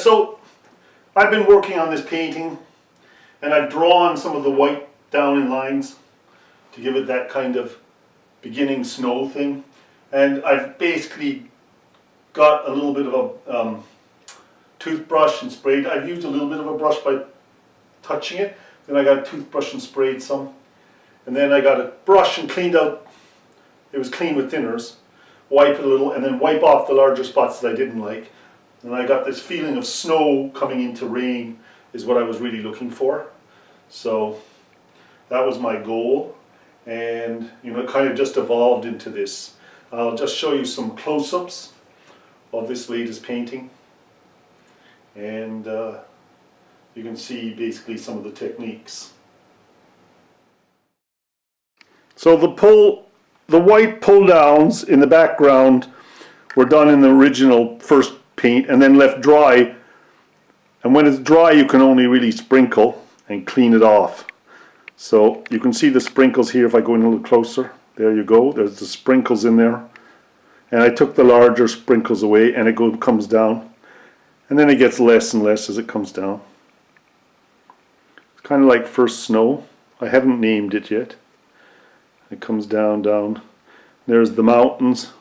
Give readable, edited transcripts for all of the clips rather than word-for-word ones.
so I've been working on this painting, and I've drawn some of the white down in lines to give it that kind of beginning snow thing. And I've basically got a little bit of a toothbrush and sprayed. I've used a little bit of a brush by touching it. Then I got a toothbrush and sprayed some. And then I got a brush and cleaned out, it was clean with thinners, wipe it a little, and then wipe off the larger spots that I didn't like. And I got this feeling of snow coming into rain is what I was really looking for. So that was my goal. And it kind of just evolved into this. I'll just show you some close-ups of this latest painting. And you can see basically some of the techniques. So the white pull downs in the background were done in the original first paint and then left dry. And when it's dry, you can only really sprinkle and clean it off. So you can see the sprinkles here if I go in a little closer. There you go, there's the sprinkles in there. And I took the larger sprinkles away and it comes down. And then it gets less and less as it comes down. It's kind of like first snow. I haven't named it yet. It comes down, down. There's the mountains.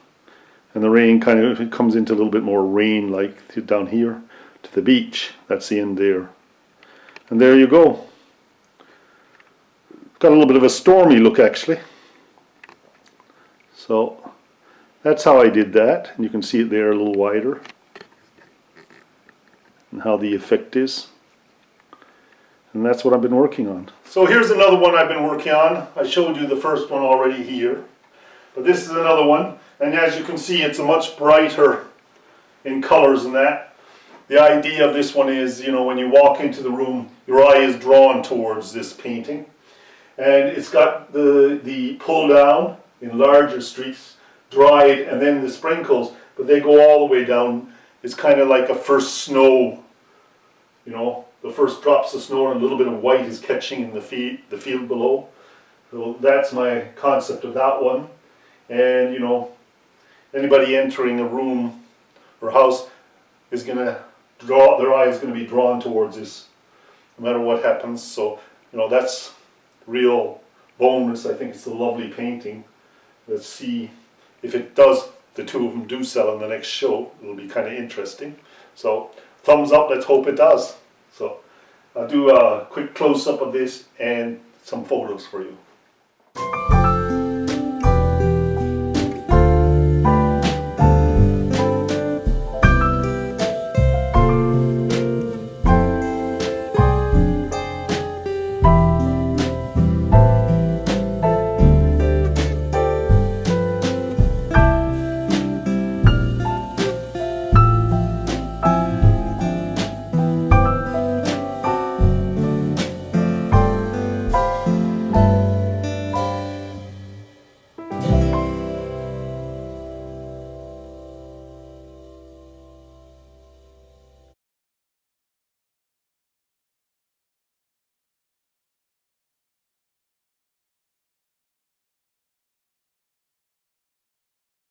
And the rain kind of it comes into a little bit more rain-like down here to the beach. That's the end there. And there you go. Got a little bit of a stormy look actually. So that's how I did that. And you can see it there a little wider. And how the effect is. And that's what I've been working on. So here's another one I've been working on. I showed you the first one already here. But this is another one. And as you can see, it's a much brighter in colors than that. The idea of this one is, when you walk into the room, your eye is drawn towards this painting. And it's got the pull down in larger streaks, dried, and then the sprinkles, but they go all the way down. It's kind of like a first snow, the first drops of snow and a little bit of white is catching in the field below. So that's my concept of that one. And anybody entering a room or house is going to their eye is going to be drawn towards this, no matter what happens. So that's real bonus. I think it's a lovely painting. Let's see if it does. The two of them do sell in the next show. It'll be kind of interesting. So thumbs up. Let's hope it does. So I'll do a quick close-up of this and some photos for you.